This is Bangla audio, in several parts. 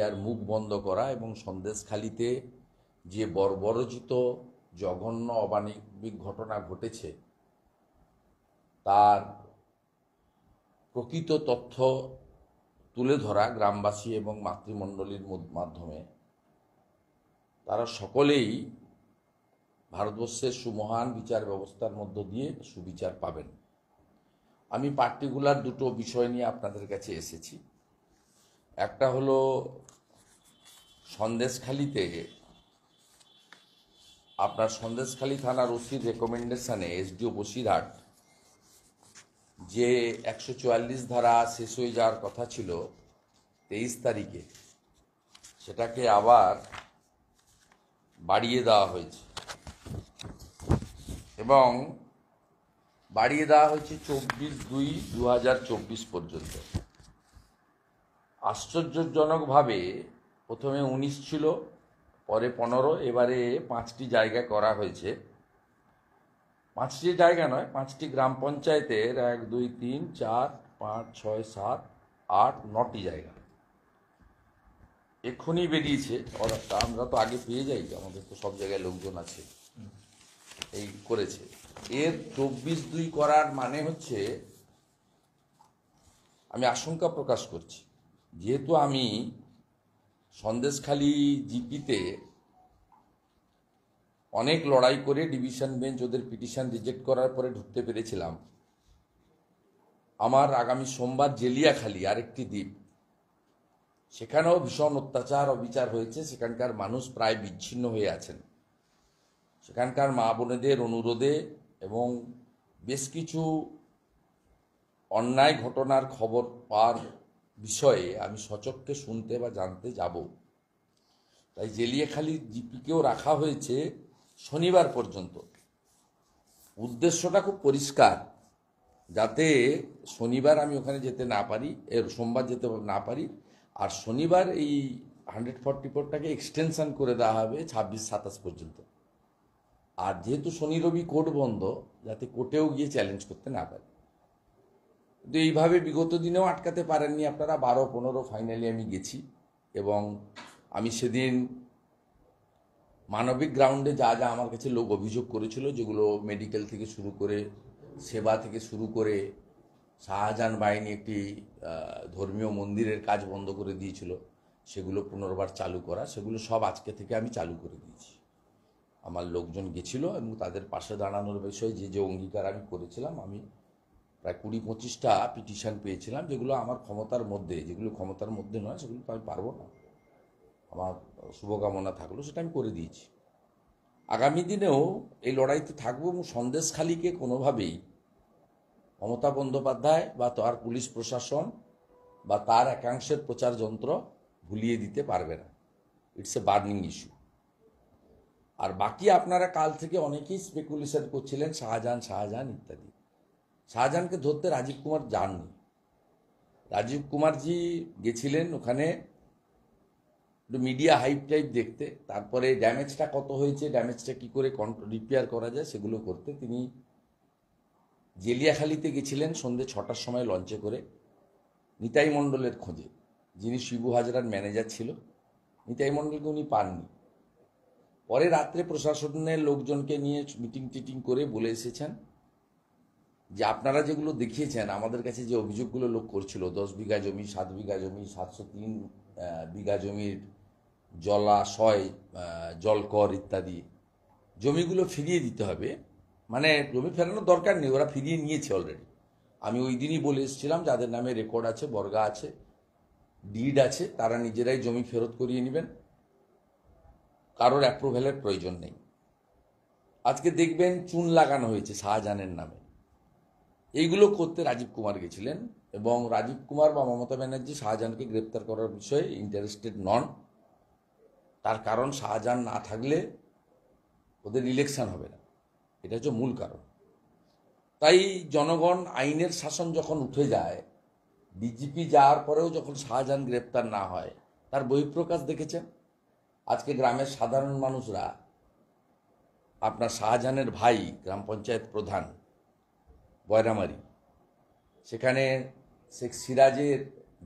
মিডিয়ার মুখ বন্ধ করা এবং সন্দেশখালিতে যে বর্বরচিত জঘন্য অমানবিক ঘটনা ঘটেছে তার প্রকৃত তথ্য তুলে ধরা গ্রামবাসী এবং মাতৃমণ্ডলীর মাধ্যমে তারা সকলেই ভারতবর্ষের সুমহান বিচার ব্যবস্থার মধ্য দিয়ে সুবিচার পাবেন। আমি পার্টিকুলার দুটো বিষয় নিয়ে আপনাদের কাছে এসেছি। একটা হলো সন্দেশখালিতে আপনার সন্দেশখালি থানার ওসির রেকমেন্ডেশনে এসডিও বসিরহাট যে 144 ধারা শেষ হয়ে যাওয়ার কথা ছিল 23 তারিখে, সেটাকে আবার বাড়িয়ে দেওয়া হয়েছে এবং বাড়িয়ে দেওয়া হয়েছে 24/2/2024 পর্যন্ত। আশ্চর্যজনকভাবে প্রথমে 19 ছিল, পরে 15, এবারে 5টি জায়গায় করা হয়েছে। 5টি জায়গা নয়, 5টি গ্রাম পঞ্চায়েতের 1 2 3 4 5 6 7 8 9টি জায়গা এক্ষুনি বেরিয়েছে অর্ডারটা। আমরা তো আগে পেয়ে যাই, আমাদের তো সব জায়গায় লোকজন আছে, এই করেছে। এর 24/2 করার মানে হচ্ছে, আমি আশঙ্কা প্রকাশ করছি, যেহেতু আমি সন্দেশখালি জিপিতে অনেক লড়াই করে ডিভিশন বেঞ্চ ওদের পিটিশন রিজেক্ট করার পরে ঢুকতে পেরেছিলাম, আমার আগামী সোমবার জেলিয়াখালী আরেকটি দ্বীপ, সেখানেও ভীষণ অত্যাচার অবিচার হয়েছে। সেখানকার মানুষ প্রায় বিচ্ছিন্ন হয়ে আছেন। সেখানকার মা বোনেদের অনুরোধে এবং বেশ কিছু অন্যায় ঘটনার খবর পাওয়ার বিষয়ে আমি সচক্ষে শুনতে বা জানতে যাব। তাই জেলিয়াখালী জিপিকেও রাখা হয়েছে শনিবার পর্যন্ত। উদ্দেশ্যটা খুব পরিষ্কার, যাতে শনিবার আমি ওখানে যেতে না পারি, সোমবার যেতে না পারি, আর শনিবার এই 144টাকে এক্সটেনশন করে দেওয়া হবে 26-27 পর্যন্ত। আর যেহেতু শনি রবি কোর্ট বন্ধ, যাতে কোর্টেও গিয়ে চ্যালেঞ্জ করতে না পারে। কিন্তু এইভাবে বিগত দিনেও আটকাতে পারেননি আপনারা। 12-15 ফাইনালি আমি গেছি এবং আমি সেদিন মানবিক গ্রাউন্ডে যা যা আমার কাছে লোক অভিযোগ করেছিল, যেগুলো মেডিকেল থেকে শুরু করে সেবা থেকে শুরু করে শাহজাহান বাহিনী একটি ধর্মীয় মন্দিরের কাজ বন্ধ করে দিয়েছিল, সেগুলো পুনর্বার চালু করা, সেগুলো সব আজকে থেকে আমি চালু করে দিয়েছি। আমার লোকজন গেছিল এবং তাদের পাশে দাঁড়ানোর বিষয়ে যে যে অঙ্গীকার আমি করেছিলাম, আমি প্রায় 20-25টা পিটিশন পেয়েছিলাম, যেগুলো আমার ক্ষমতার মধ্যে, যেগুলো ক্ষমতার মধ্যে নয় সেগুলো তো আমি পারবো না, আমার শুভকামনা থাকলো, সেটা আমি করে দিয়েছি। আগামী দিনেও এই লড়াইতে থাকবো এবং সন্দেশখালিকে কোনোভাবেই মমতা বন্দ্যোপাধ্যায় বা তার পুলিশ প্রশাসন বা তার একাংশের প্রচার যন্ত্র ভুলিয়ে দিতে পারবে না। It's a burning issue. আর বাকি আপনারা কাল থেকে অনেকেই স্পেকুলেশন করছিলেন শাহজাহান ইত্যাদি। শাহজাহানকে ধরতে রাজীব কুমার যাননি। রাজীব কুমারজি গেছিলেন ওখানে একটু মিডিয়া হাইপ টাইপ দেখতে, তারপরে ড্যামেজটা কত হয়েছে, ড্যামেজটা কি করে রিপেয়ার করা যায় সেগুলো করতে। তিনি জেলিয়াখালীতে গেছিলেন সন্ধ্যে 6টার সময় লঞ্চে করে নিতাই মণ্ডলের খোঁজে, যিনি শিবু হাজরার ম্যানেজার ছিল। নিতাই মণ্ডলকে উনি পাননি। পরে রাত্রে প্রশাসনের লোকজনকে নিয়ে মিটিং টিটিং করে বলে এসেছেন যে আপনারা যেগুলো দেখিয়েছেন, আমাদের কাছে যে অভিযোগগুলো লোক করছিল, 10 বিঘা জমি, 7 বিঘা জমি, 703 বিঘা জমির জলাশয়, জলকর ইত্যাদি জমিগুলো ফিরিয়ে দিতে হবে। মানে জমি ফেরানোর দরকার নেই, ওরা ফিরিয়ে নিয়েছে অলরেডি। আমি ওই দিনই বলে এসেছিলাম যাদের নামে রেকর্ড আছে, বর্গা আছে, ডিড আছে, তারা নিজেরাই জমি ফেরত করিয়ে নেবেন, কারোর অ্যাপ্রুভ্যালের প্রয়োজন নেই। আজকে দেখবেন চুন লাগানো হয়েছে শাহজাহানের নামে। এইগুলো করতে রাজীব কুমার গেছিলেন এবং রাজীব কুমার বা মমতা ব্যানার্জি শাহজাহানকে গ্রেপ্তার করার বিষয়ে ইন্টারেস্টেড নন। তার কারণ শাহজাহান না থাকলে ওদের ইলেকশন হবে না, এটা হচ্ছে মূল কারণ। তাই জনগণ আইনের শাসন যখন উঠে যায়, ডিজিপি যাওয়ার পরেও যখন শাহজাহান গ্রেপ্তার না হয়, তার বহিঃপ্রকাশ দেখেছেন। আজকে গ্রামের সাধারণ মানুষরা, আপনার শাহজাহানের ভাই গ্রাম পঞ্চায়েত প্রধান বয়রামারি, সেখানে শেখ সিরাজের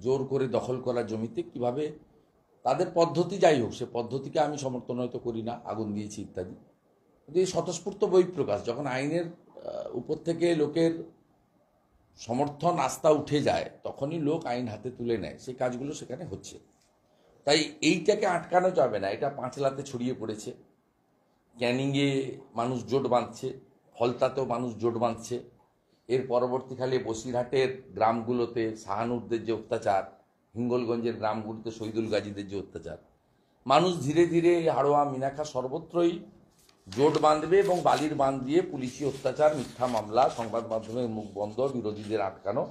জোর করে দখল করা জমিতে কিভাবে তাদের পদ্ধতি যাই হোক, সে পদ্ধতিকে আমি সমর্থন হয়তো করি না, আগুন দিয়েছি ইত্যাদি, কিন্তু এই স্বতঃস্ফূর্ত বহিঃপ্রকাশ যখন আইনের উপর থেকে লোকের সমর্থন আস্থা উঠে যায়, তখনই লোক আইন হাতে তুলে নেয়। সেই কাজগুলো সেখানে হচ্ছে। তাই এইটাকে আটকানো যাবে না। এটা পাঁচলাতে ছড়িয়ে পড়েছে, ক্যানিংয়ে মানুষ জোট বাঁধছে, ফলতাতেও মানুষ জোট বাঁধছে। এর পরবর্তীকালে বসিরহাটের গ্রামগুলোতে শাহানুরদের যে অত্যাচার, হিঙ্গলগঞ্জের গ্রামগুলোতে শহীদুল গাজীদের যে অত্যাচার, মানুষ ধীরে ধীরে হাড়োয়া মিনাখা সর্বত্রই জোট বাঁধবে এবং বালির বাঁধ দিয়ে পুলিশি অত্যাচার, মিথ্যা মামলা, সংবাদ মাধ্যমের মুখ বন্ধ, বিরোধীদের আটকানো,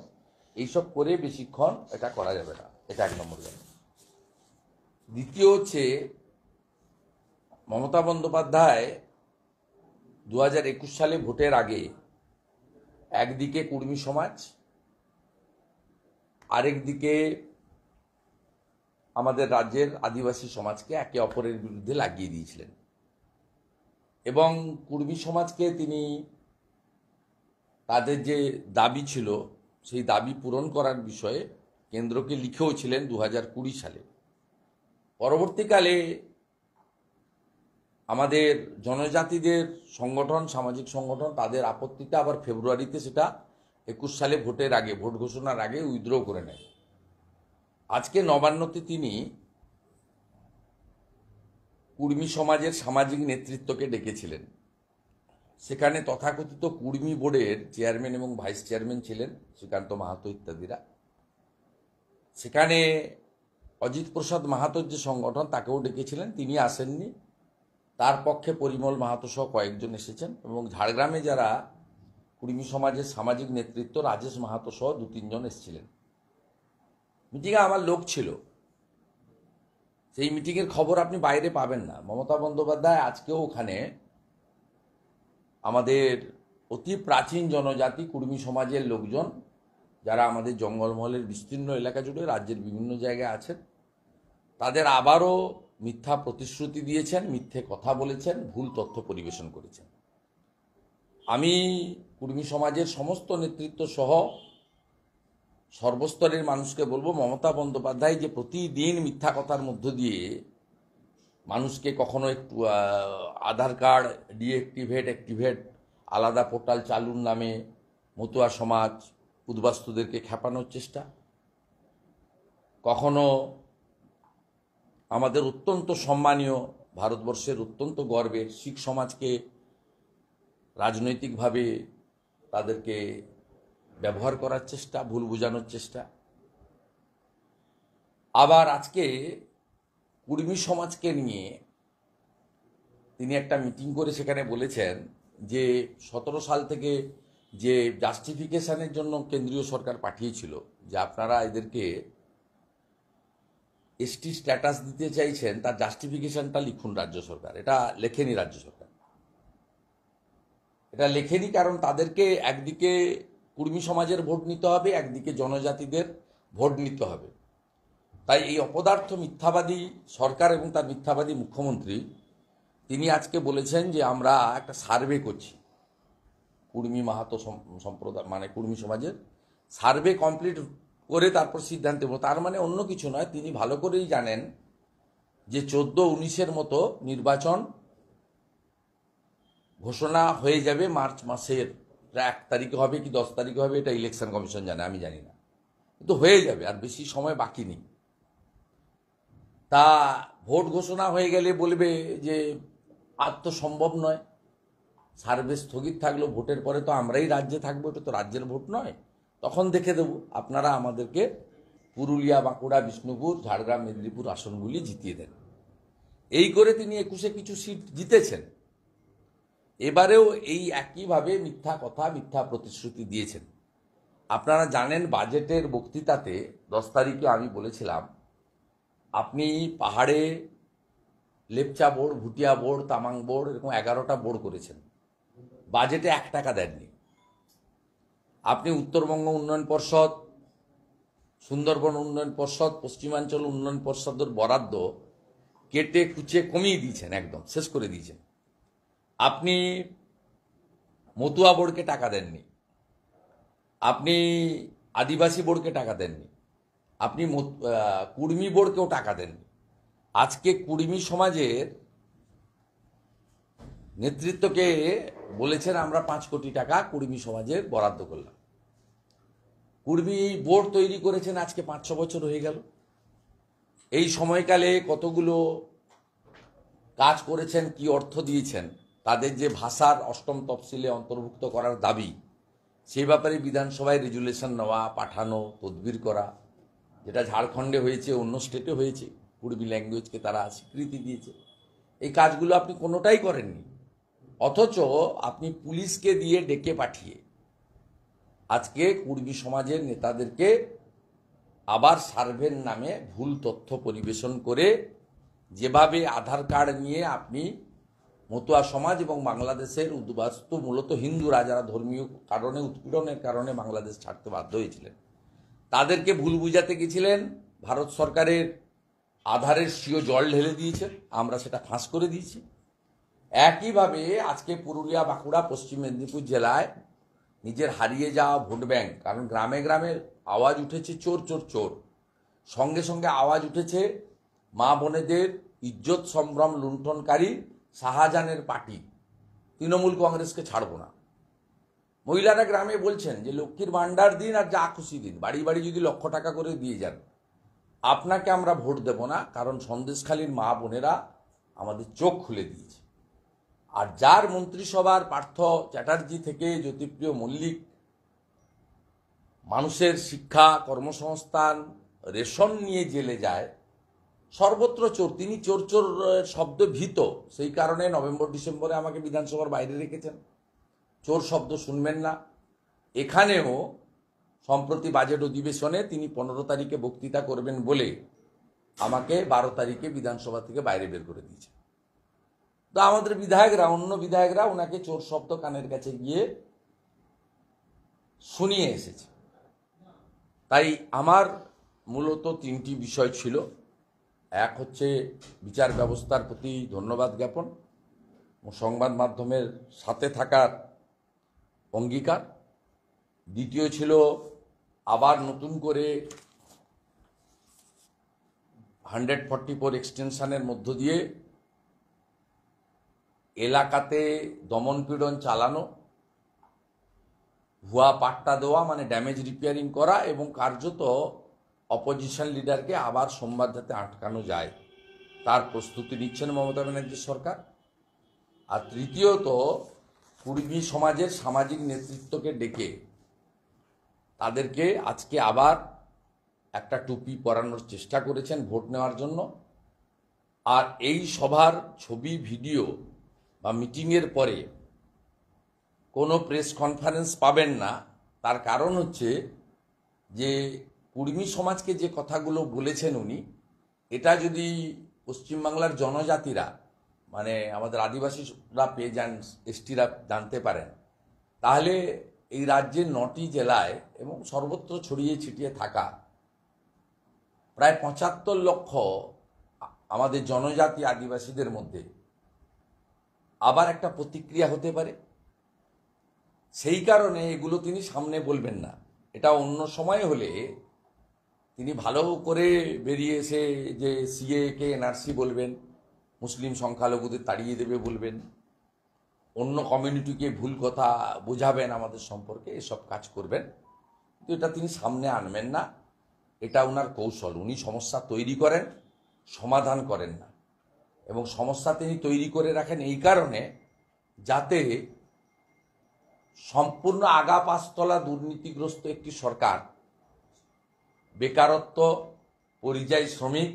এইসব করে বেশিক্ষণ এটা করা যাবে না। এটা এক নম্বর গেল। দ্বিতীয় হচ্ছে, মমতা বন্দ্যোপাধ্যায় 2021 সালে ভোটের আগে একদিকে কুর্মী সমাজ, আরেকদিকে আমাদের রাজ্যের আদিবাসী সমাজকে একে অপরের বিরুদ্ধে লাগিয়ে দিয়েছিলেন এবং কুর্মী সমাজকে তিনি তাদের যে দাবি ছিল সেই দাবি পূরণ করার বিষয়ে কেন্দ্রকে লিখেও ছিলেন 2020 সালে। পরবর্তীকালে আমাদের জনজাতিদের সংগঠন, সামাজিক সংগঠন, তাদের আপত্তিতে আবার ফেব্রুয়ারিতে সেটা 21 সালে ভোটের আগে, ভোট ঘোষণার আগে উইথড্র করে নেয়। আজকে নবান্নতে তিনি কুর্মী সমাজের সামাজিক নেতৃত্বকে ডেকেছিলেন। সেখানে তথাকথিত কুর্মী বোর্ডের চেয়ারম্যান এবং ভাইস চেয়ারম্যান ছিলেন শ্রীকান্ত মাহাতো ইত্যাদিরা। সেখানে অজিত প্রসাদ মাহাতোর যে সংগঠন, তাকেও ডেকেছিলেন, তিনি আসেননি। তার পক্ষে পরিমল মাহাতো সহ কয়েকজন এসেছেন এবং ঝাড়গ্রামে যারা কুর্মী সমাজের সামাজিক নেতৃত্ব, রাজেশ মাহাতো সহ 2-3 জন এসেছিলেন। মিটিংয়ে আমার লোক ছিল। সেই মিটিংয়ের খবর আপনি বাইরে পাবেন না। মমতা বন্দ্যোপাধ্যায় আজকেও ওখানে আমাদের অতি প্রাচীন জনজাতি কুর্মী সমাজের লোকজন, যারা আমাদের জঙ্গলমহলের বিস্তীর্ণ এলাকা জুড়ে রাজ্যের বিভিন্ন জায়গায় আছেন, তাদের আবারও মিথ্যা প্রতিশ্রুতি দিয়েছেন, মিথ্যে কথা বলেছেন, ভুল তথ্য পরিবেশন করেছেন। আমি কুর্মী সমাজের সমস্ত নেতৃত্ব সহ সর্বস্তরের মানুষকে বলবো, মমতা বন্দ্যোপাধ্যায় যে প্রতিদিন মিথ্যা কথার মধ্য দিয়ে মানুষকে কখনো একটু আধার কার্ড অ্যাক্টিভেট, আলাদা পোর্টাল চালুর নামে মতুয়া সমাজ, উদ্বাস্তুদেরকে খেপানোর চেষ্টা, কখনো আমাদের অত্যন্ত সম্মানীয় ভারতবর্ষের অত্যন্ত গর্বের শিখ সমাজকে রাজনৈতিকভাবে তাদেরকে ব্যবহার করার চেষ্টা, ভুল বোঝানোর চেষ্টা। আবার আজকে কুর্মী সমাজকে নিয়ে তিনি একটা মিটিং করে সেখানে বলেছেন যে 17 সাল থেকে যে জাস্টিফিকেশনের জন্য কেন্দ্রীয় সরকার পাঠিয়েছিল যে আপনারা এদেরকে এসটি স্ট্যাটাস দিতে চাইছেন, তার জাস্টিফিকেশনটা লিখুন রাজ্য সরকার। এটা লেখেনি রাজ্য সরকার, এটা লেখেনি, কারণ তাদেরকে একদিকে কুর্মী সমাজের ভোট নিতে হবে, একদিকে জনজাতিদের ভোট নিতে হবে। তাই এই অপদার্থ মিথ্যাবাদী সরকার এবং তার মিথ্যাবাদী মুখ্যমন্ত্রী, তিনি আজকে বলেছেন যে আমরা একটা সার্ভে করছি কুর্মী মাহাতো সম্প্রদায়, মানে কুর্মী সমাজের সার্ভে কমপ্লিট করে তারপর সিদ্ধান্ত নেব। তার মানে অন্য কিছু নয়, তিনি ভালো করেই জানেন যে 14-19-এর মতো নির্বাচন ঘোষণা হয়ে যাবে মার্চ মাসের 1 তারিখে হবে কি 10 তারিখে হবে, এটা ইলেকশন কমিশন জানে, আমি জানি না, কিন্তু হয়ে যাবে, আর বেশি সময় বাকি নেই। তা ভোট ঘোষণা হয়ে গেলে বলবে যে আর তো সম্ভব নয়, সার্ভে স্থগিত থাকলো, ভোটের পরে তো আমরাই রাজ্যে থাকবো, এটা তো রাজ্যের ভোট নয়, তখন দেখে দেব, আপনারা আমাদেরকে পুরুলিয়া, বাঁকুড়া, বিষ্ণুপুর, ঝাড়গ্রাম, মেদিনীপুর আসনগুলি জিতিয়ে দেন। এই করে তিনি 21-এ কিছু সিট জিতেছেন। এবারেও এই একইভাবে মিথ্যা কথা, মিথ্যা প্রতিশ্রুতি দিয়েছেন। আপনারা জানেন, বাজেটের বক্তৃতাতে 10 তারিখে আমি বলেছিলাম, আপনি পাহাড়ে Lepcha board, Bhutia board, Tamang board, এরকম 11টা বোর্ড করেছেন, বাজেটে 1 টাকা দেননি। আপনি উত্তরবঙ্গ উন্নয়ন পর্ষদ, সুন্দরবন উন্নয়ন পর্ষদ, পশ্চিমাঞ্চল উন্নয়ন পর্ষদের বরাদ্দ কেটে কুচে কমিয়ে দিয়েছেন, একদম শেষ করে দিয়েছেন। আপনি মতুয়া বোর্ডকে টাকা দেননি, আপনি আদিবাসী বোর্ডকে টাকা দেননি, আপনি কুর্মী বোর্ডকেও টাকা দেননি। আজকে কুর্মী সমাজের নেতৃত্বকে বলেছেন আমরা 5 কোটি টাকা কুর্মী সমাজের বরাদ্দ করলাম। কুর্মী বোর্ড তৈরি করেছেন আজকে 5-6 বছর হয়ে গেল। এই সময়কালে কতগুলো কাজ করেছেন, কি অর্থ দিয়েছেন, তাদের যে ভাষার 8ম তফসিলে অন্তর্ভুক্ত করার দাবি, সেই ব্যাপারে বিধানসভায় রেজুলেশন নেওয়া, পাঠানো, তদবির করা, যেটা ঝাড়খণ্ডে হয়েছে, অন্য স্টেটে হয়েছে, কুর্মী ল্যাঙ্গুয়েজকে তারা স্বীকৃতি দিয়েছে। এই কাজগুলো আপনি কোনোটাই করেননি, অথচ আপনি পুলিশকে দিয়ে ডেকে পাঠিয়ে আজকে কুর্মী সমাজের নেতাদেরকে আবার সার্ভের নামে ভুল তথ্য পরিবেশন করে, যেভাবে আধার কার্ড নিয়ে আপনি মতুয়া সমাজ এবং বাংলাদেশের উদ্বাস্তু মূলত হিন্দুরা, যারা ধর্মীয় কারণে, উৎপীড়নের কারণে বাংলাদেশ ছাড়তে বাধ্য হয়েছিলেন, তাদেরকে ভুল বুঝাতে গেছিলেন। ভারত সরকারের আধারের সিও জল ঢেলে দিয়েছে, আমরা সেটা ফাঁস করে দিয়েছি। একইভাবে আজকে পুরুলিয়া, বাঁকুড়া, পশ্চিম মেদিনীপুর জেলায় নিজের হারিয়ে যাওয়া ভোট ব্যাংক, কারণ গ্রামে গ্রামে আওয়াজ উঠেছে চোর চোর চোর, সঙ্গে সঙ্গে আওয়াজ উঠেছে মা বোনেদের ইজ্জত সম্ভ্রম লুণ্ঠনকারী শাহজাহানের পার্টি তৃণমূল কংগ্রেসকে ছাড়বো না। মহিলারা গ্রামে বলছেন যে লক্ষ্মীর ভাণ্ডার দিন আর যা খুশি দিন, বাড়ি বাড়ি যদি 1,00,000 টাকা করে দিয়ে যান, আপনাকে আমরা ভোট দেব না, কারণ সন্দেশখালীর মা বোনেরা আমাদের চোখ খুলে দিয়েছে। আর যার মন্ত্রিসভার পার্থ চ্যাটার্জি থেকে জ্যোতিপ্রিয় মল্লিক মানুষের শিক্ষা, কর্মসংস্থান, রেশন নিয়ে জেলে যায়, সর্বত্র চোর, তিনি চোর চোর শব্দ ভীত, সেই কারণে নভেম্বর ডিসেম্বরে আমাকে বিধানসভার বাইরে রেখেছেন। চোর শব্দ শুনবেন না। এখানেও সম্প্রতি বাজেট অধিবেশনে তিনি 15 তারিখে বক্তৃতা করবেন বলে আমাকে 12 তারিখে বিধানসভা থেকে বাইরে বের করে দিয়েছে। তো আমাদের বিধায়করা, অন্য বিধায়করা ওনাকে চোর শব্দ কানের কাছে গিয়ে শুনিয়ে এসেছে। তাই আমার মূলত 3টি বিষয় ছিল। এক হচ্ছে বিচার ব্যবস্থার প্রতি ধন্যবাদ জ্ঞাপন ও সংবাদ মাধ্যমের সাথে থাকার অঙ্গীকার। দ্বিতীয় ছিল আবার নতুন করে 144 এক্সটেনশনের মধ্য দিয়ে এলাকাতে দমনপীড়ন চালানো, ভুয়া পাট্টা দেওয়া, মানে ড্যামেজ রিপেয়ারিং করা, এবং কার্যত অপোজিশন লিডারকে আবার সোমবার যাতে আটকানো যায় তার প্রস্তুতি নিচ্ছেন মমতা ব্যানার্জি সরকার। আর তৃতীয়ত কুর্মী সমাজের সামাজিক নেতৃত্বকে ডেকে তাদেরকে আজকে আবার একটা টুপি পরানোর চেষ্টা করেছেন ভোট নেওয়ার জন্য। আর এই সভার ছবি, ভিডিও বা মিটিংয়ের পরে কোনো প্রেস কনফারেন্স পাবেন না। তার কারণ হচ্ছে যে কুর্মী সমাজকে যে কথাগুলো বলেছেন উনি, এটা যদি পশ্চিমবাংলার জনজাতিরা, মানে আমাদের আদিবাসীরা পেয়ে যান, এসটিরা জানতে পারেন, তাহলে এই রাজ্যের 9টি জেলায় এবং সর্বত্র ছড়িয়ে ছিটিয়ে থাকা প্রায় 75 লক্ষ আমাদের জনজাতি আদিবাসীদের মধ্যে আবার একটা প্রতিক্রিয়া হতে পারে। সেই কারণে এগুলো তিনি সামনে বলবেন না। এটা অন্য সময় হলে তিনি ভালো করে বেরিয়ে এসে যে সিএকে এনআরসি বলবেন, মুসলিম সংখ্যালঘুদের তাড়িয়ে দেবে বলবেন, অন্য কমিউনিটিকে ভুল কথা বোঝাবেন আমাদের সম্পর্কে, এসব কাজ করবেন। কিন্তু এটা তিনি সামনে আনবেন না। এটা ওনার কৌশল। উনি সমস্যা তৈরি করেন, সমাধান করেন না। এবং সমস্যা তিনি তৈরি করে রাখেন এই কারণে যাতে সম্পূর্ণ আগা পাঁচতলা দুর্নীতিগ্রস্ত একটি সরকার, বেকারত্ব, পরিযায়ী শ্রমিক,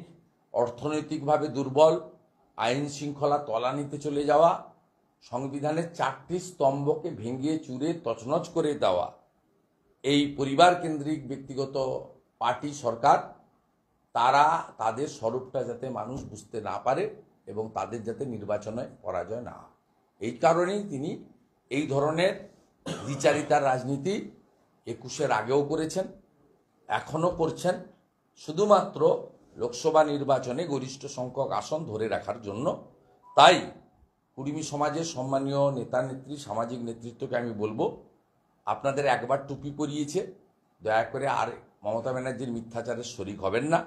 অর্থনৈতিকভাবে দুর্বল, আইন শৃঙ্খলা তলানিতে চলে যাওয়া, সংবিধানের 4টি স্তম্ভকে ভেঙে চুরে তছনছ করে দেওয়া এই পরিবার কেন্দ্রিক ব্যক্তিগত পার্টি সরকার, তারা তাদের স্বরূপটা যাতে মানুষ বুঝতে না পারে এবং তাদের যাতে নির্বাচনে পরাজয় না হয়, এই কারণেই তিনি এই ধরনের দ্বিচারিতার রাজনীতি 21-এর আগেও করেছেন, এখনও করছেন, শুধুমাত্র লোকসভা নির্বাচনে গরিষ্ঠ সংখ্যক আসন ধরে রাখার জন্য। তাই কুর্মী সমাজের সম্মানীয় নেতা নেত্রী, সামাজিক নেতৃত্বকে আমি বলবো, আপনাদের একবার টুপি পরিয়েছে, দয়া করে আর মমতা ব্যানার্জির মিথ্যাচারের শরিক হবেন না।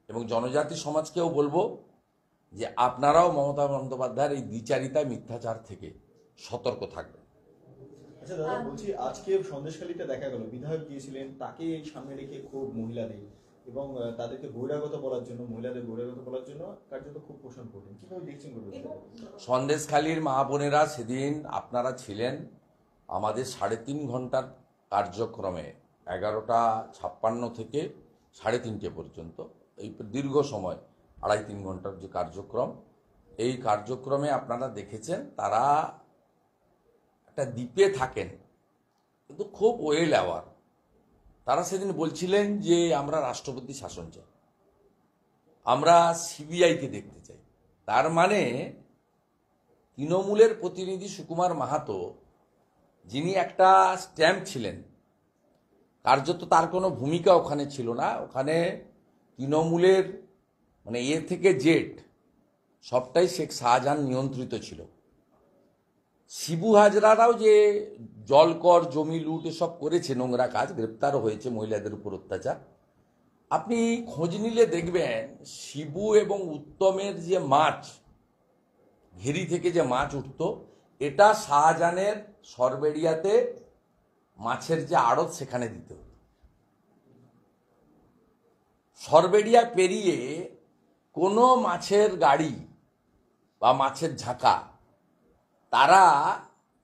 এবং জনজাতি সমাজকেও বলবো যে আপনারাও মমতা বন্দ্যোপাধ্যায়ের এই দ্বিচারিতা মিথ্যাচার থেকে সতর্ক থাকবেন। আচ্ছা দাদা, বলছি আজকে সন্দেশখালীতে দেখা গেল বিধায়ক গিয়েছিলেন, তাকে সামনে রেখে খুব মহিলাদের এবং তাদেরকে বহিরাগত বলার জন্য, মহিলাদের বহিরাগত বলার জন্য কার্যত খুব পোষণ করলেন। কিভাবে দেখছেন? সন্দেশখালীর মা বোনেরা সেদিন আপনারা ছিলেন আমাদের 3.5 ঘন্টার কার্যক্রমে, 11:56 থেকে 3:30 পর্যন্ত, এই দীর্ঘ সময় 2.5-3 ঘন্টার যে কার্যক্রম, এই কার্যক্রমে আপনারা দেখেছেন তারা একটা দ্বীপে থাকেন কিন্তু খুব ওয়েল অ্যাওয়ার। তারা সেদিন বলছিলেন যে আমরা রাষ্ট্রপতি শাসন চাই, আমরা সিবিআইকে দেখতে চাই। তার মানে তৃণমূলের প্রতিনিধি সুকুমার মাহাতো, যিনি একটা স্ট্যাম্প ছিলেন, কার্যত তার কোনো ভূমিকা ওখানে ছিল না। ওখানে তৃণমূলের মানে এ থেকে জেড সবটাই শেখ শাহজাহান নিয়ন্ত্রিত ছিল। শিবু হাজরারাও যে জলকর, জমি লুট এসব করেছে, নোংরা কাজ, গ্রেপ্তারও হয়েছে মহিলাদের উপর অত্যাচার। আপনি খোঁজ নিলে দেখবেন শিবু এবং উত্তমের যে মাছ, ঘেরি থেকে যে মাছ উঠত, এটা শাহজাহানের সরবেরিয়াতে মাছের যে আড়ত সেখানে দিত। সরবেরিয়া পেরিয়ে কোনো মাছের গাড়ি বা মাছের ঝাঁকা তারা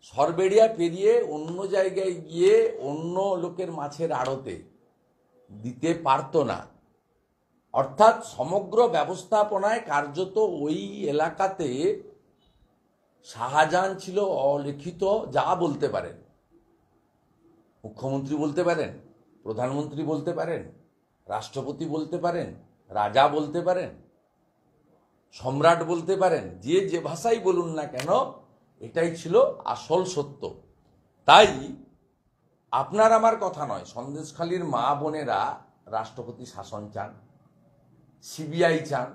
সরবেরিয়া পেরিয়ে অন্য জায়গায় গিয়ে অন্য লোকের মাছের আড়তে দিতে পারত না। অর্থাৎ সমগ্র ব্যবস্থাপনায় কার্যত ওই এলাকাতে শাহজাহান ছিল অলিখিত। যা বলতে পারেন, মুখ্যমন্ত্রী বলতে পারেন, প্রধানমন্ত্রী বলতে পারেন, রাষ্ট্রপতি বলতে পারেন, রাজা বলতে পারেন, সম্রাট বলতে পারেন, যে যে ভাষাই বলুন না কেন, এটাই ছিল আসল সত্য। তাই আপনার আমার কথা নয়, সন্দেশখালীর মা বোনেরা রাষ্ট্রপতি শাসন চান, সিবিআই চান,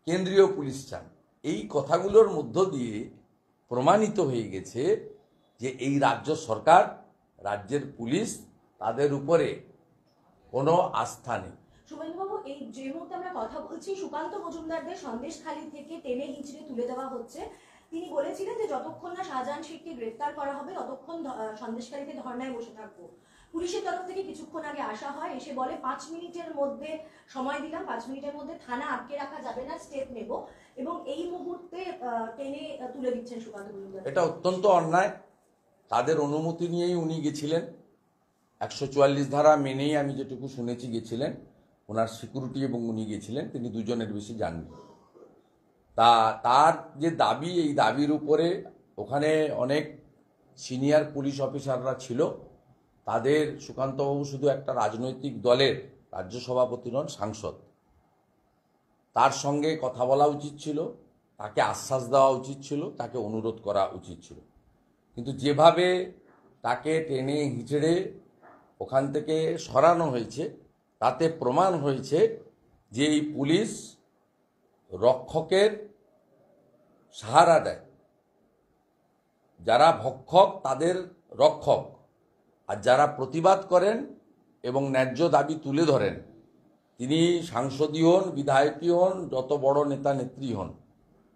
কেন্দ্রীয় পুলিশ চান। এই কথাগুলোর মধ্য দিয়ে প্রমাণিত হয়ে গেছে যে এই রাজ্য সরকার, রাজ্যের পুলিশ, তাদের উপরে কোনো আস্থা নেই। শুভেন্দুবাবু, এই যে মুহূর্তে আমরা কথা বলছি, সুকান্ত মজুমদারদের সন্দেশখালী থেকে টেনে হিঁচড়ে তুলে দেওয়া হচ্ছে। তিনি বলেছিলেন যে যতক্ষণ না শাহজাহান শেখকে গ্রেফতার করা হবে ততক্ষণ সন্দেশখালীতে ধর্নায় বসে থাকবো। পুলিশের তরফ থেকে কিছুক্ষণ আগে আসা হয়, এসে বলে 5 মিনিটের মধ্যে সময় দিলাম, 5 মিনিটের মধ্যে থানা আটকে রাখা যাবে না, স্টেপ নেব, এবং এই মুহূর্তে টেনে তুলে দিচ্ছেন সুকান্ত মজুমদার। এটা অত্যন্ত অন্যায়। তাদের অনুমতি নিয়েই উনি গেছিলেন, 144 ধারা মেনেই আমি যেটুকু শুনেছি গেছিলেন। ওনার সিকিউরিটি এবং উনি গেছিলেন, তিনি দুজনের বেশি যাননি। তার যে দাবি, এই দাবির উপরে ওখানে অনেক সিনিয়র পুলিশ অফিসাররা ছিল। তাদের, সুকান্তবাবু শুধু একটা রাজনৈতিক দলের রাজ্য সভাপতি নন, সাংসদ। তার সঙ্গে কথা বলা উচিত ছিল, তাকে আশ্বাস দেওয়া উচিত ছিল, তাকে অনুরোধ করা উচিত ছিল। কিন্তু যেভাবে তাকে টেনে হিচড়ে ওখান থেকে সরানো হয়েছে, তাতে প্রমাণ হয়েছে যে এই পুলিশ রক্ষকের সাহারা দেয়। যারা ভক্ষক তাদের রক্ষক, আর যারা প্রতিবাদ করেন এবং ন্যায্য দাবি তুলে ধরেন, তিনি সাংসদই হন, বিধায়কই হন, যত বড় নেতা নেত্রী হন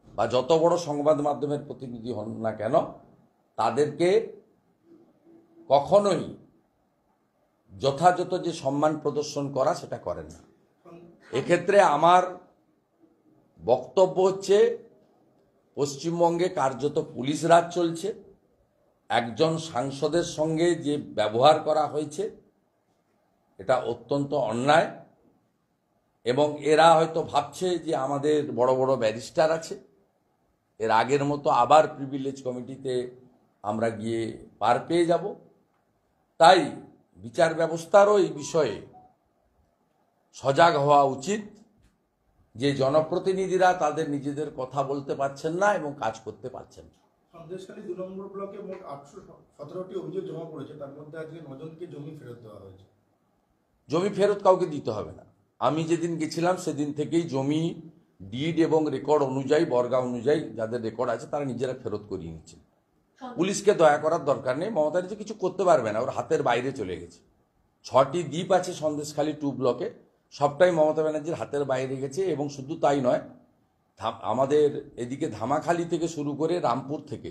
বা যত বড় সংবাদ মাধ্যমের প্রতিনিধি হন না কেন, তাদেরকে কখনোই যথাযথ যে সম্মান প্রদর্শন করা সেটা করেন না। এক্ষেত্রে আমার বক্তব্য হচ্ছে, পশ্চিমবঙ্গে কার্যত পুলিশ রাজ চলছে। একজন সাংসদের সঙ্গে যে ব্যবহার করা হয়েছে এটা অত্যন্ত অন্যায়। এবং এরা হয়তো ভাবছে যে আমাদের বড় বড় ব্যারিস্টার আছে, এর আগের মতো আবার প্রিভিলেজ কমিটিতে আমরা গিয়ে পার পেয়ে যাব। তাই বিচার ব্যবস্থারও এই বিষয়ে সজাগ হওয়া উচিত যে জনপ্রতিনিধিরা তাদের নিজেদের কথা বলতে পারছেন না এবং কাজ করতে পারছেন না। সন্দেশখালী 2 নম্বর ব্লকে মোট 817টি অভিযোগ জমা পড়েছে, তার মধ্যে আজকে 9 জনকে জমি ফেরত দেওয়া হয়েছে। জমি ফেরত কাউকে দিতে হবে না। আমি যেদিন গেছিলাম সেদিন থেকেই জমি ডিড এবং রেকর্ড অনুযায়ী, বর্গা অনুযায়ী যাদের রেকর্ড আছে তারা নিজেরা ফেরত করিয়ে নিচ্ছে। পুলিশকে দয়া করার দরকার নেই। মমতা ব্যানার্জি কিছু করতে পারবে না, ওর হাতের বাইরে চলে গেছে। 6টি দ্বীপ আছে সন্দেশখালী 2 ব্লকে, সবটাই মমতা ব্যানার্জির হাতের বাইরে গেছে। এবং শুধু তাই নয়, আমাদের এদিকে ধামাখালি থেকে শুরু করে রামপুর থেকে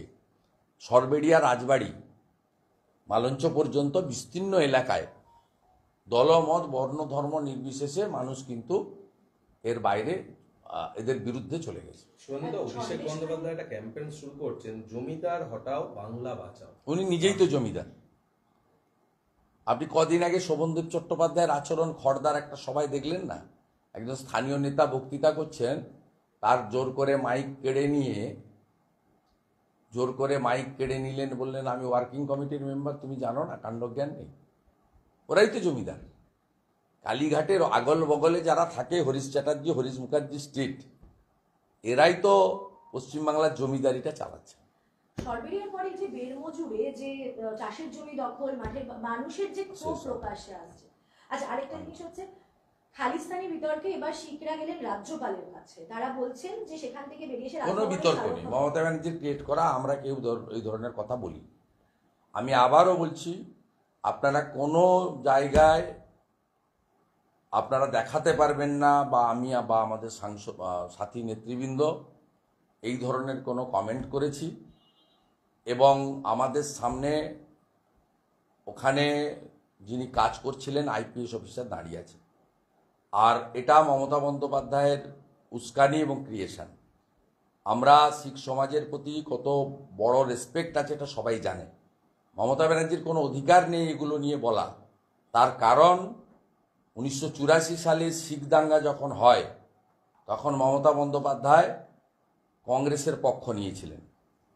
সরবেড়িয়া, রাজবাড়ি, মালঞ্চ পর্যন্ত বিস্তীর্ণ এলাকায় দলমত, বর্ণ, ধর্ম নির্বিশেষে মানুষ কিন্তু এর বাইরে এদের বিরুদ্ধে চলে গেছে। সুগন্ধা, অভিষেক বন্দ্যোপাধ্যায় একটা ক্যাম্পেইন শুরু করছেন, জমিদার হটাও বাংলা বাঁচাও। উনি নিজেই তো জমিদার। আপনি কদিন আগে শোভনদেব চট্টোপাধ্যায়ের আচরণ খড়দার একটা সভায় দেখলেন না? একজন স্থানীয় নেতা বক্তৃতা করছেন, তার জোর করে মাইক কেড়ে নিলেন, বললেন আমি ওয়ার্কিং কমিটির মেম্বার, তুমি জানো না, কাণ্ডজ্ঞান নেই। ওরাই তো জমিদার। কালীঘাটের আগল বগলে যারা থাকে, হরিশ চ্যাটার্জি, হরিশ মুখার্জি স্ট্রিট, এরাই তো পশ্চিমবাংলার জমিদারিটা চালাচ্ছে। সরবেরিয়ার পরে যে বেরমজুরে যে চাষের জমি দখল, মাঠের মানুষের যে ক্ষোভ প্রকাশ্যে আসছে। আচ্ছা, আরেকটা জিনিস হচ্ছে, খালিস্তানি বিতর্কে এবার শিখরা গেলেন রাজ্যপালের কাছে। তারা বলছেন যে সেখান থেকে বেরিয়ে এসে কোনো বিতর্ক নেই, মমতা ব্যানার্জির ক্রিয়েট করা, আমরা কেউ এই ধরনের কথা বলি। আমি আবারও বলছি, আপনারা কোনো জায়গায় আপনারা দেখাতে পারবেন না, বা আমি বা আমাদের সাথী নেতৃবৃন্দ এই ধরনের কোনো কমেন্ট করেছি। এবং আমাদের সামনে ওখানে যিনি কাজ করছিলেন আইপিএস অফিসার দাঁড়িয়ে আছে। আর এটা মমতা বন্দ্যোপাধ্যায়ের উস্কানি এবং ক্রিয়েশন। আমরা শিখ সমাজের প্রতি কত বড় রেসপেক্ট আছে এটা সবাই জানে। মমতা ব্যানার্জির কোনো অধিকার নেই এগুলো নিয়ে বলা। তার কারণ 1984 সালে শিখ দাঙ্গা যখন হয়, তখন মমতা বন্দ্যোপাধ্যায় কংগ্রেসের পক্ষ নিয়েছিলেন।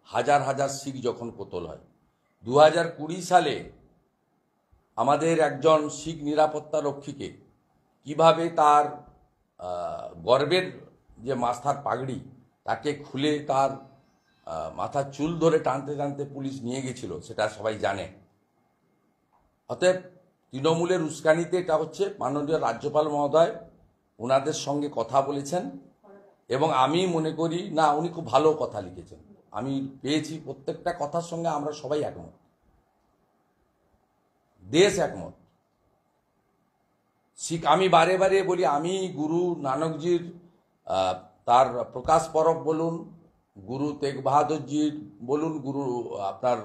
হাজার হাজার শিখ যখন কোতল হয়। 2020 সালে আমাদের একজন শিখ নিরাপত্তা রক্ষীকে কিভাবে তার গর্বের যে মাথার পাগড়ি, তাকে খুলে তার মাথার চুল ধরে টানতে টানতে পুলিশ নিয়ে গেছিল, সেটা সবাই জানে। অতএব তৃণমূলের উস্কানিতে এটা হচ্ছে। মাননীয় রাজ্যপাল মহোদয় ওনাদের সঙ্গে কথা বলেছেন এবং আমি মনে করি না, উনি খুব ভালো কথা লিখেছেন। আমি পেয়েছি প্রত্যেকটা কথার সঙ্গে আমরা সবাই একমত, দেশ একমত। শিখ, আমি বারে বারে বলি, আমি গুরু নানকজির তার প্রকাশ পরব বলুন, গুরু তেগ বাহাদুরজির বলুন, গুরু আপনার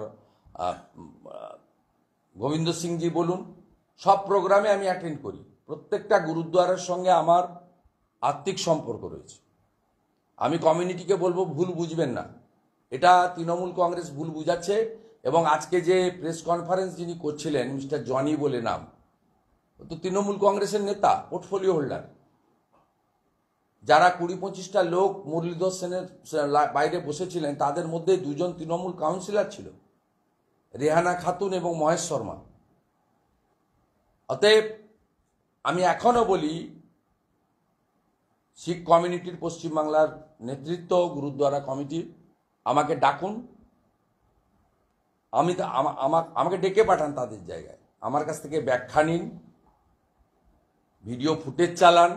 গোবিন্দ সিংজি বলুন, সব প্রোগ্রামে আমি অ্যাটেন্ড করি। প্রত্যেকটা গুরুদ্বারের সঙ্গে আমার আত্মিক সম্পর্ক রয়েছে। আমি কমিউনিটিকে বলবো, ভুল বুঝবেন না, এটা তৃণমূল কংগ্রেস ভুল বুঝাচ্ছে। এবং আজকে যে প্রেস কনফারেন্স যিনি করছিলেন, মিস্টার জনি বলে নাম, তো তৃণমূল কংগ্রেসের নেতা, পোর্টফোলিও হোল্ডার। যারা 20-25টা লোক মুরলীধর সেনের বাইরে বসেছিলেন, তাদের মধ্যে 2 জন তৃণমূল কাউন্সিলর ছিল, রেহানা খাতুন এবং মহেশ শর্মা। অতএব আমি এখনো বলি, শিখ কমিউনিটির পশ্চিমবাংলার নেতৃত্ব, গুরুদ্বারা কমিটি আমাকে ডাকুন, আমাকে ডেকে পাঠান তাদের জায়গায়, আমার কাছ থেকে ব্যাখ্যা নিন, ভিডিও ফুটেজ চালান।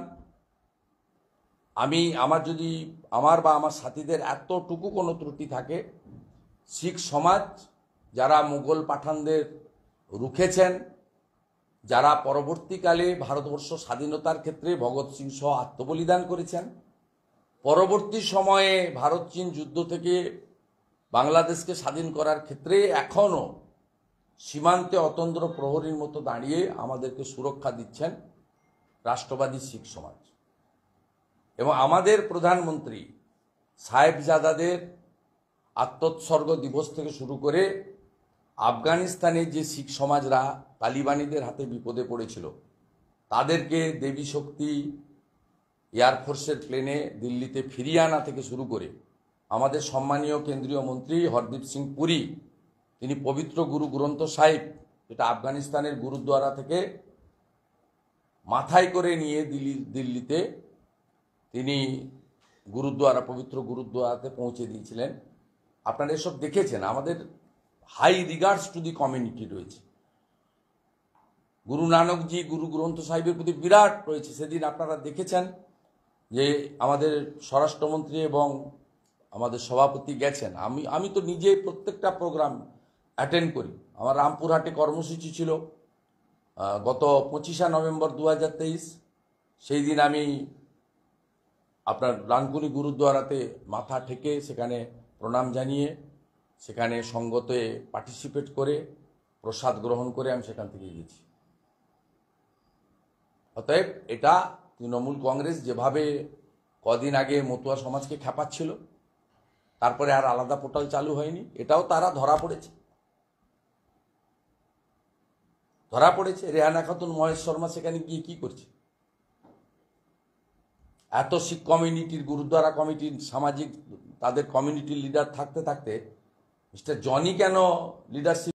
আমার বা আমার সাথীদের এতটুকু কোনো ত্রুটি থাকে, শিখ সমাজ যারা মুঘল পাঠানদের রুখেছেন, যারা পরবর্তীকালে ভারতবর্ষ স্বাধীনতার ক্ষেত্রে ভগৎ সিং সহ আত্মবলিদান করেছেন, পরবর্তী সময়ে ভারত চীন যুদ্ধ থেকে বাংলাদেশকে স্বাধীন করার ক্ষেত্রে এখনও সীমান্তে অতন্দ্র প্রহরীর মতো দাঁড়িয়ে আমাদেরকে সুরক্ষা দিচ্ছেন রাষ্ট্রবাদী শিখ সমাজ। এবং আমাদের প্রধানমন্ত্রী সাহেবজাদাদের আত্মোৎসর্গ দিবস থেকে শুরু করে আফগানিস্তানে যে শিখ সমাজরা তালিবানিদের হাতে বিপদে পড়েছিল, তাদেরকে দেবী শক্তি এয়ারফোর্সের প্লেনে দিল্লিতে ফিরিয়ে আনা থেকে শুরু করে আমাদের সম্মানীয় কেন্দ্রীয় মন্ত্রী হরদীপ সিং পুরী, তিনি পবিত্র গুরু গ্রন্থ সাহিব, যেটা আফগানিস্তানের গুরুদ্বারা থেকে মাথায় করে নিয়ে দিল্লিতে তিনি গুরুদ্বারা, পবিত্র গুরুদ্বারাতে পৌঁছে দিয়েছিলেন। আপনারা এসব দেখেছেন। আমাদের high regards to the community রয়েছে। গুরু নানকজি, গুরু গ্রন্থ সাহিবের প্রতি বিরাট রয়েছে। সেদিন আপনারা দেখেছেন যে আমাদের স্বরাষ্ট্রমন্ত্রী এবং আমাদের সভাপতি গেছেন। আমি তো নিজে প্রত্যেকটা প্রোগ্রাম অ্যাটেন্ড করি। আমার রামপুরহাটে কর্মসূচি ছিল গত 25শে নভেম্বর 2023। সেই দিন আমি আপনার ডানকুনি গুরুদ্বারাতে মাথা ঠেকে সেখানে প্রণাম জানিয়ে সেখানে সঙ্গতে পার্টিসিপেট করে প্রসাদ গ্রহণ করে আমি সেখান থেকে গেছি। অতএব এটা তৃণমূল কংগ্রেস যেভাবে কদিন আগে মতুয়া সমাজকে খেপাচ্ছিল, তারপরে আর আলাদা পোর্টাল চালু হয়নি, এটাও তারা ধরা পড়েছে। রেহানা খাতুন, মহেশ শর্মা সেখানে গিয়ে কি করছে? এত শিখ কমিউনিটির, গুরুদ্বারা কমিটির, সামাজিক তাদের কমিউনিটির লিডার থাকতে মিস্টার জনি কেন লিডারশিপ